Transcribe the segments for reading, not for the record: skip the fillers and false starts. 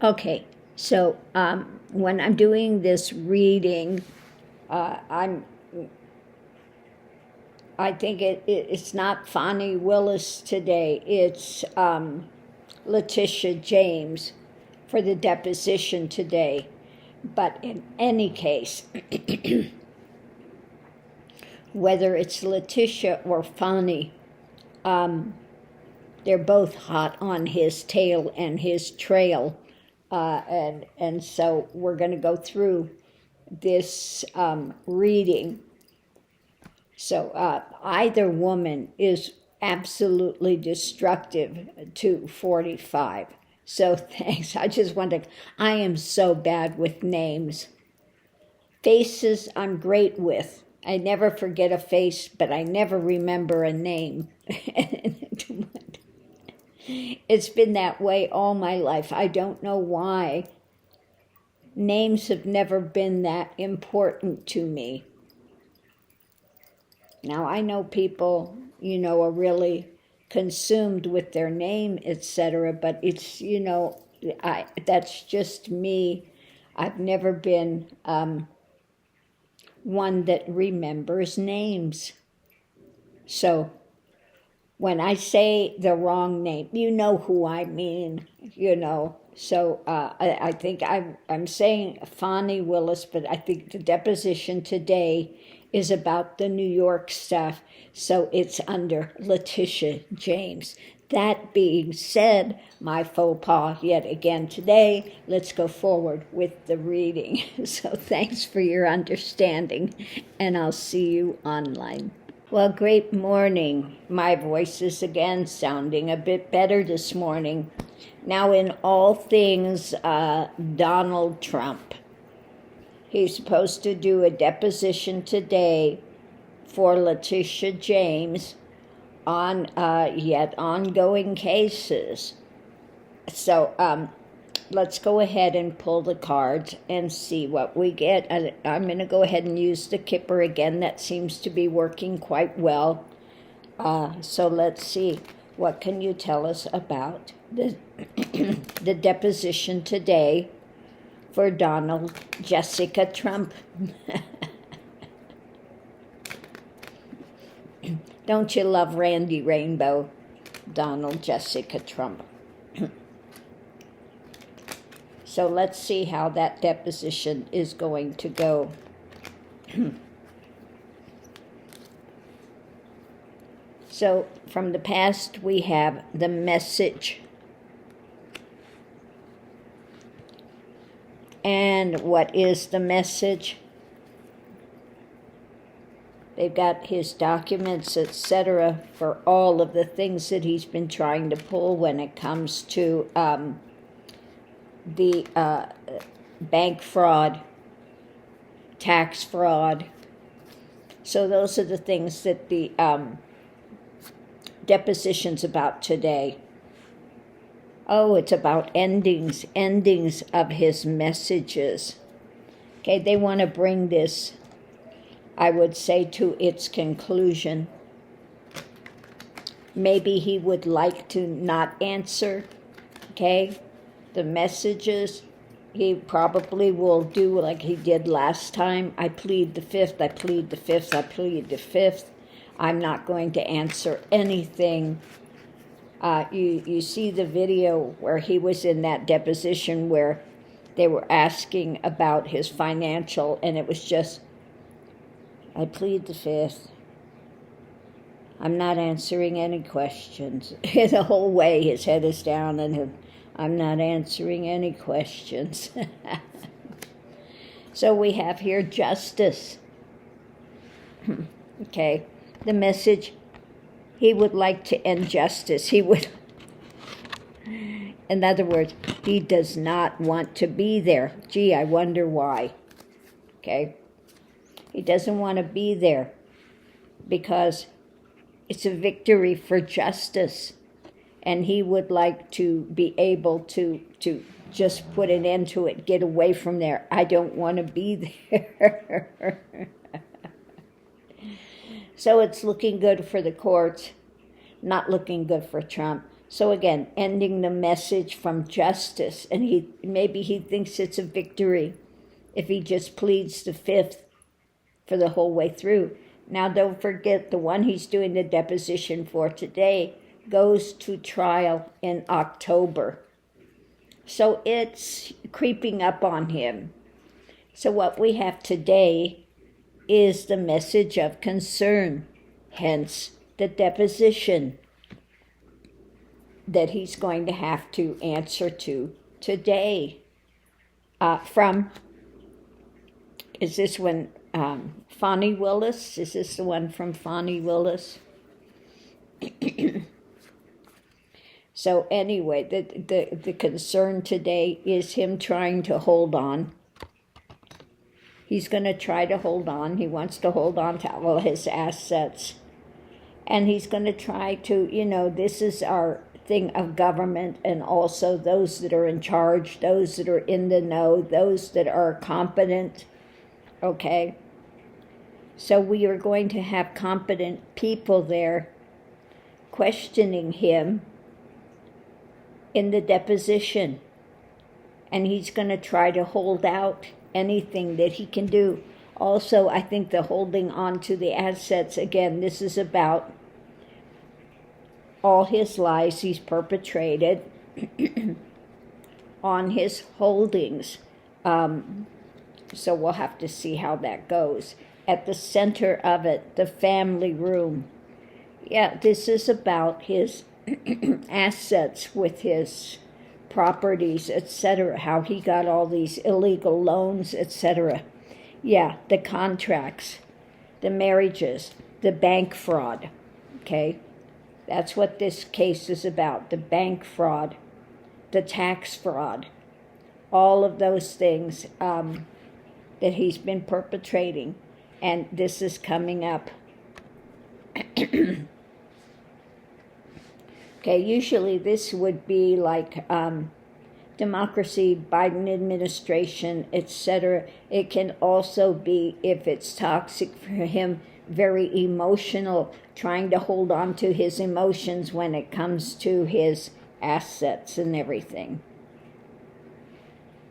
Okay, so when I'm doing this reading, I think it's not Fonnie Willis today. It's Letitia James for the deposition today. But in any case, whether it's Letitia or Fonnie, they're both hot on his tail and his trail. And so we're going to go through this reading. So either woman is absolutely destructive to 45. So thanks. I am so bad with names. Faces I'm great with. I never forget a face, but I never remember a name. It's been that way all my life. I don't know why. Names have never been that important to me. Now, I know people, are really consumed with their name, etc., but it's, that's just me. I've never been one that remembers names. So when I say the wrong name, you know who I mean, So I think I'm saying Fonnie Willis, but I think the deposition today is about the New York stuff, so it's under Letitia James. That being said, my faux pas yet again today, let's go forward with the reading. So thanks for your understanding, and I'll see you online. Well, great morning. My voice is again sounding a bit better this morning. Now, in all things, Donald Trump. He's supposed to do a deposition today for Letitia James on yet ongoing cases. So let's go ahead and pull the cards and see what we get. I'm going to go ahead and use the Kipper again. That seems to be working quite well. So let's see. What can you tell us about the deposition today for Donald Jessica Trump? Don't you love Randy Rainbow, Donald Jessica Trump? So let's see how that deposition is going to go. So from the past, we have the message. And what is the message? They've got his documents, etc., for all of the things that he's been trying to pull when it comes to the bank fraud, tax fraud. So those are the things that the deposition's about today. Oh, it's about endings of his messages. Okay, they want to bring this, I would say, to its conclusion. Maybe he would like to not answer, okay, the messages. He probably will do like he did last time. I plead the fifth, I plead the fifth, I plead the fifth. I'm not going to answer anything. You see the video where he was in that deposition where they were asking about his financial, and it was just, I plead the fifth. I'm not answering any questions. The whole way his head is down, and I'm not answering any questions. So we have here justice. Okay, the message, he would like to end justice. He would, in other words, he does not want to be there. Gee, I wonder why. Okay, he doesn't want to be there because it's a victory for justice, and he would like to be able to just put an end to it, get away from there. I don't want to be there. So it's looking good for the courts, not looking good for Trump. So again, ending the message from justice, and maybe he thinks it's a victory if he just pleads the fifth for the whole way through. Now don't forget, the one he's doing the deposition for today goes to trial in October. So it's creeping up on him. So what we have today is the message of concern, hence the deposition that he's going to have to answer to today. Is this one Fonnie Willis? Is this the one from Fonnie Willis? So anyway, the concern today is him trying to hold on. He's going to try to hold on. He wants to hold on to all his assets. And he's going to try to, this is our thing of government, and also those that are in charge, those that are in the know, those that are competent, okay? So we are going to have competent people there questioning him in the deposition. And he's going to try to hold out anything that he can do. Also, I think the holding on to the assets, again, this is about all his lies he's perpetrated on his holdings. So we'll have to see how that goes. At the center of it, the family room. Yeah, this is about his assets with his properties, etc., how he got all these illegal loans, etc. Yeah, the contracts, the marriages, the bank fraud, okay? That's what this case is about, the bank fraud, the tax fraud, all of those things that he's been perpetrating, and this is coming up. Okay, usually this would be like democracy, Biden administration, etc. It can also be, if it's toxic for him, very emotional, trying to hold on to his emotions when it comes to his assets and everything.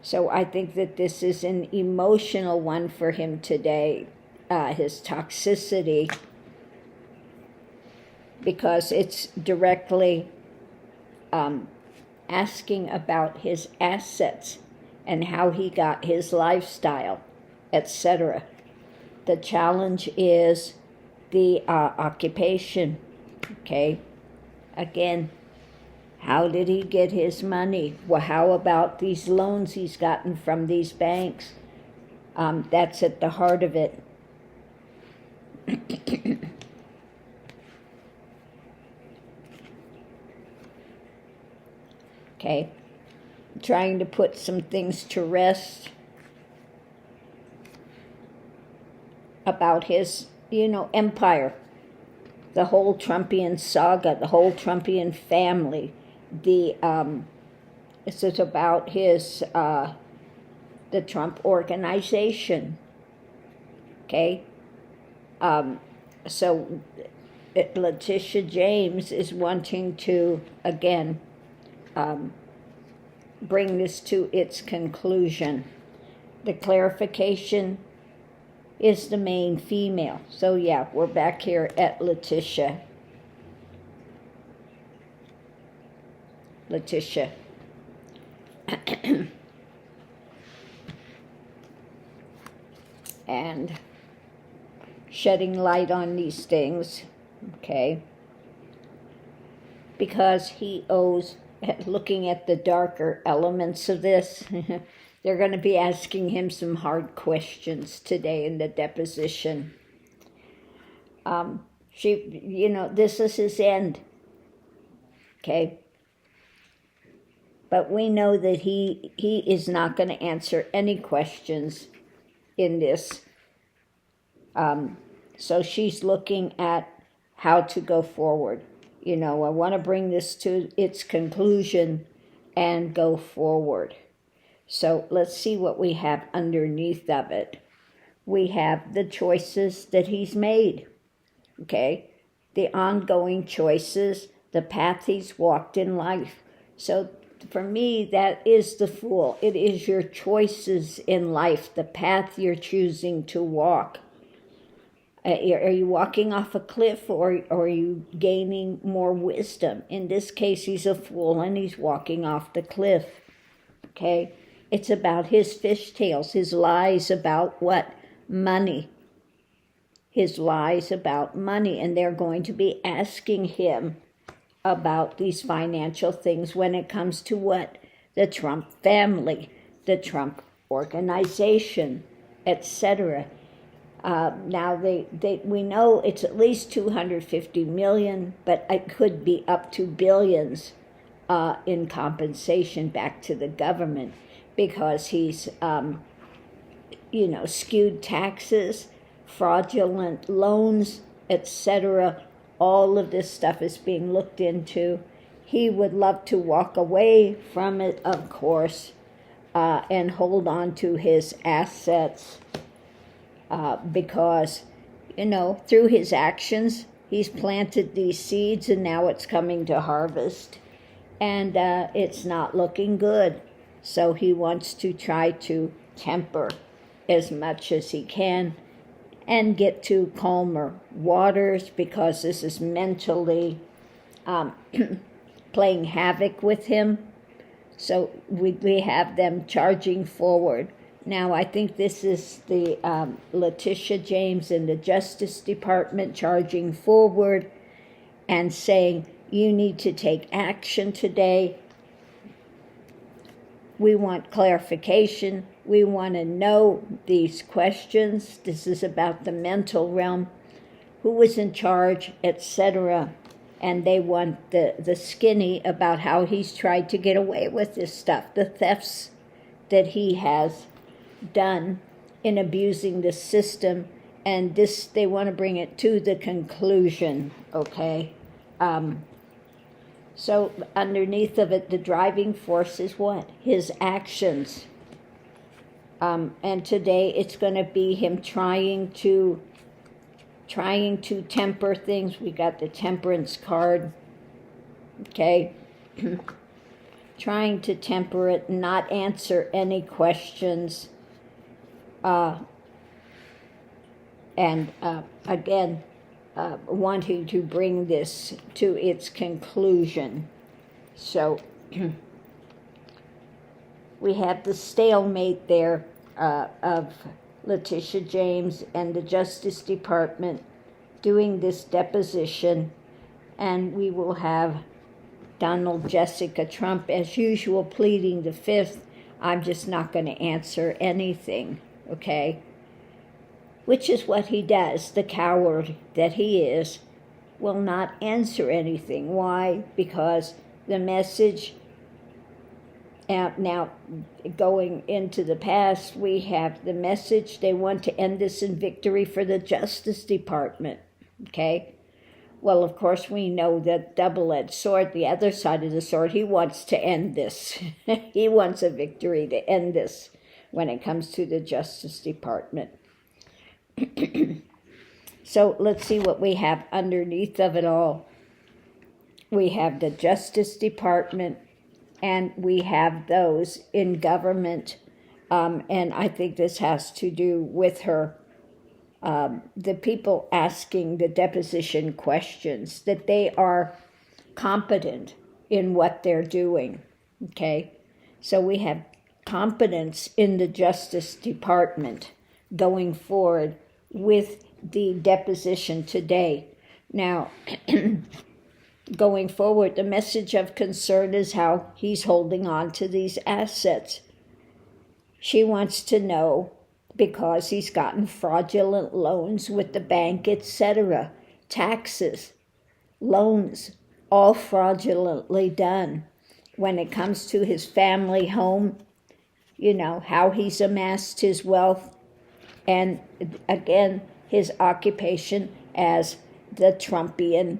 So I think that this is an emotional one for him today, his toxicity, because it's directly asking about his assets and how he got his lifestyle, etc. The challenge is the occupation, okay? Again, how did he get his money? Well, how about these loans he's gotten from these banks? That's at the heart of it. Okay, trying to put some things to rest about his, empire, the whole Trumpian saga, the whole Trumpian family. This is about his, the Trump organization. Okay, so Letitia James is wanting to, again, bring this to its conclusion. The clarification is the main female. So yeah, we're back here at Letitia. And shedding light on these things, okay? Because he owes, looking at the darker elements of this, they're going to be asking him some hard questions today in the deposition. This is his end, okay? But we know that he is not going to answer any questions in this. So she's looking at how to go forward. I want to bring this to its conclusion and go forward. So let's see what we have underneath of it. We have the choices that he's made, okay? The ongoing choices, the path he's walked in life. So for me, that is the fool. It is your choices in life, the path you're choosing to walk. Are you walking off a cliff, or are you gaining more wisdom? In this case, he's a fool and he's walking off the cliff. Okay? It's about his fishtails, his lies about what? Money. His lies about money. And they're going to be asking him about these financial things when it comes to what? The Trump family, the Trump organization, etc. Now we know it's at least 250 million, but it could be up to billions in compensation back to the government, because he's skewed taxes, fraudulent loans, etc. All of this stuff is being looked into. He would love to walk away from it, of course, and hold on to his assets. Because, through his actions, he's planted these seeds and now it's coming to harvest. And it's not looking good. So he wants to try to temper as much as he can and get to calmer waters, because this is mentally playing havoc with him. So we have them charging forward. Now, I think this is the Letitia James in the Justice Department charging forward and saying, you need to take action today. We want clarification. We want to know these questions. This is about the mental realm, who was in charge, etc. And they want the skinny about how he's tried to get away with this stuff, the thefts that he has done in abusing the system, and this, they want to bring it to the conclusion, okay? So underneath of it, the driving force is what? His actions. And today it's going to be him trying to temper things. We got the temperance card, okay? Trying to temper it, not answer any questions. Again, wanting to bring this to its conclusion. So we have the stalemate there of Letitia James and the Justice Department doing this deposition, and we will have Donald Jessica Trump, as usual, pleading the fifth. I'm just not going to answer anything, okay? Which is what he does, the coward that he is, will not answer anything. Why? Because the message, now going into the past, we have the message, they want to end this in victory for the Justice Department, okay? Well, of course, we know that double-edged sword, the other side of the sword, he wants to end this. He wants a victory to end this when it comes to the Justice Department. So let's see what we have underneath of it all. We have the Justice Department, and we have those in government, and I think this has to do with her, the people asking the deposition questions, that they are competent in what they're doing, okay? So we have competence in the Justice Department going forward with the deposition today. Now, going forward, the message of concern is how he's holding on to these assets. She wants to know, because he's gotten fraudulent loans with the bank, etc., taxes, loans, all fraudulently done. When it comes to his family home, how he's amassed his wealth, and again, his occupation as the Trumpian,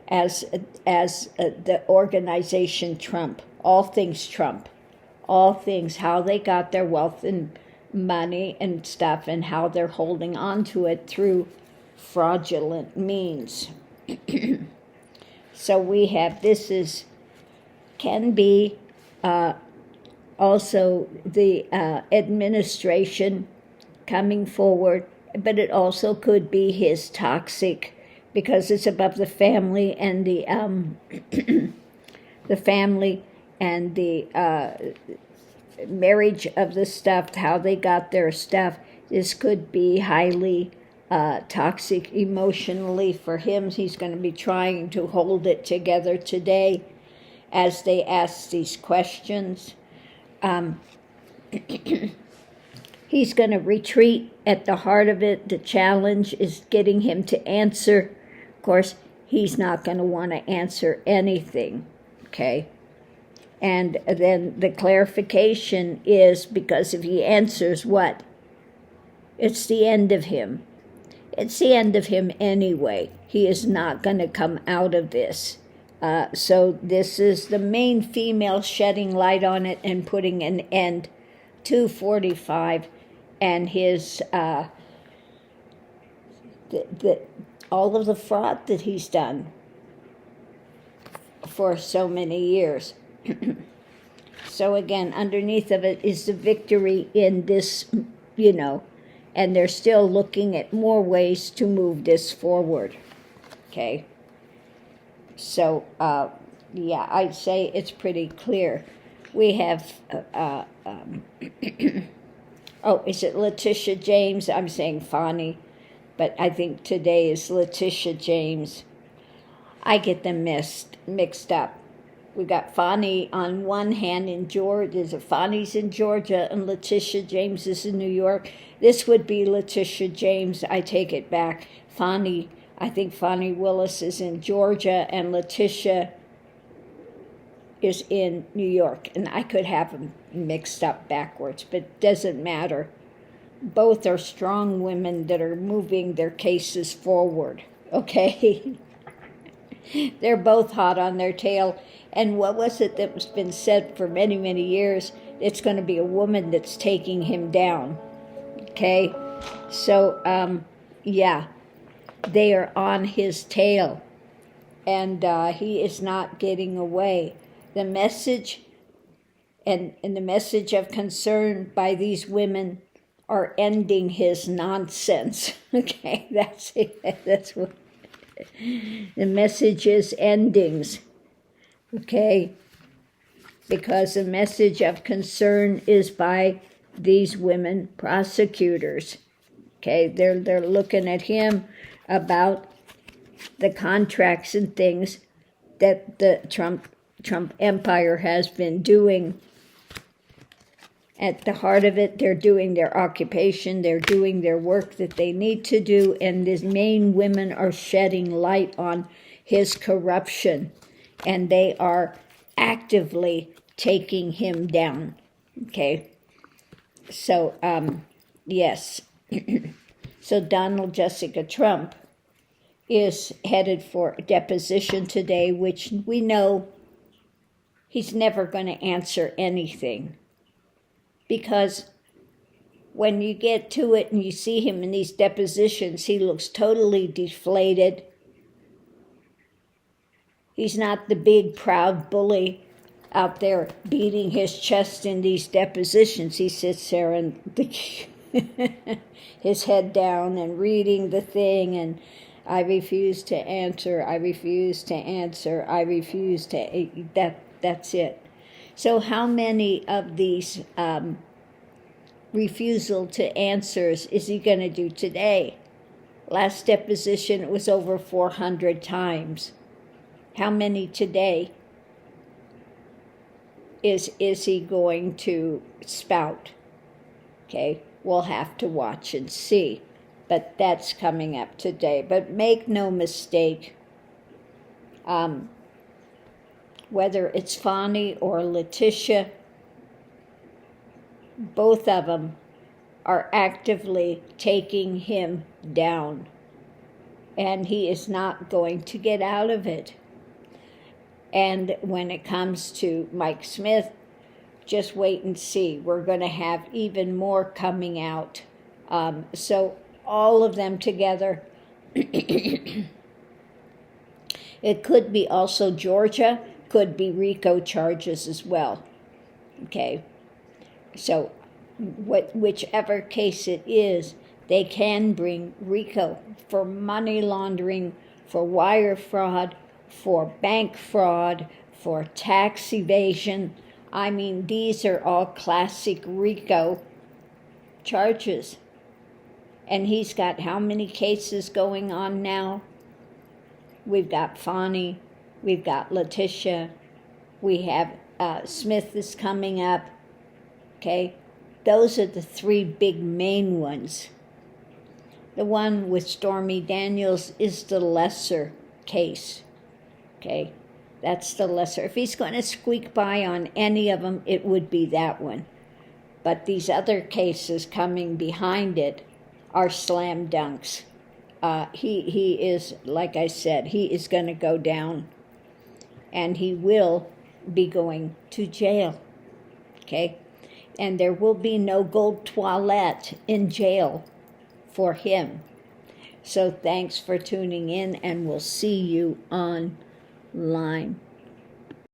as the organization Trump, all things Trump, all things, how they got their wealth and money and stuff, and how they're holding on to it through fraudulent means. So we have, can be also the administration coming forward, but it also could be his toxic, because it's above the family and the the family and the marriage of the stuff, how they got their stuff. This could be highly toxic emotionally for him. He's going to be trying to hold it together today as they ask these questions. He's going to retreat at the heart of it. The challenge is getting him to answer. Of course, he's not going to want to answer anything, okay? And then the clarification is, because if he answers what? It's the end of him. It's the end of him anyway. He is not going to come out of this. So this is the main female shedding light on it and putting an end to 45 and his all of the fraud that he's done for so many years. So again, underneath of it is the victory in this, and they're still looking at more ways to move this forward. Okay. So, I'd say it's pretty clear. We have, is it Letitia James? I'm saying Fani, but I think today is Letitia James. I get them mixed up. We got Fani on one hand in Georgia. Fani's in Georgia and Letitia James is in New York. This would be Letitia James. I take it back. I think Fani Willis is in Georgia and Letitia is in New York. And I could have them mixed up backwards, but it doesn't matter. Both are strong women that are moving their cases forward, okay? They're both hot on their tail. And what was it that was been said for many, many years? It's going to be a woman that's taking him down, okay? So, they are on his tail, and he is not getting away. The message and the message of concern by these women are ending his nonsense. Okay, that's it. That's what the message is, endings. Okay, because the message of concern is by these women prosecutors. Okay, they're looking at him about the contracts and things that the Trump empire has been doing. At the heart of it, they're doing their occupation, they're doing their work that they need to do, and these main women are shedding light on his corruption, and they are actively taking him down. Okay? So, yes. So Donald Jessica Trump is headed for a deposition today, which we know he's never going to answer anything. Because when you get to it and you see him in these depositions, he looks totally deflated. He's not the big, proud bully out there beating his chest in these depositions. He sits there and his head down and reading the thing, and I refuse to answer, I refuse to answer, I refuse to, that's it. So how many of these refusal to answers is he going to do today? Last deposition, it was over 400 times. How many today is he going to spout? Okay, we'll have to watch and see. But that's coming up today. But make no mistake, whether it's Fani or Letitia, both of them are actively taking him down. And he is not going to get out of it. And when it comes to Mike Smith, just wait and see. We're going to have even more coming out. So all of them together It could be also Georgia, could be RICO charges as well. Okay, so whichever case it is, they can bring RICO for money laundering, for wire fraud, for bank fraud, for tax evasion. I mean, these are all classic RICO charges. And he's got how many cases going on now? We've got Fani, we've got Letitia, we have Smith is coming up. Okay, those are the three big main ones. The one with Stormy Daniels is the lesser case. Okay, that's the lesser. If he's going to squeak by on any of them, it would be that one. But these other cases coming behind it are slam dunks. He is, like I said, he is going to go down, and he will be going to jail. Okay, and there will be no gold toilette in jail for him. So thanks for tuning in, and we'll see you online.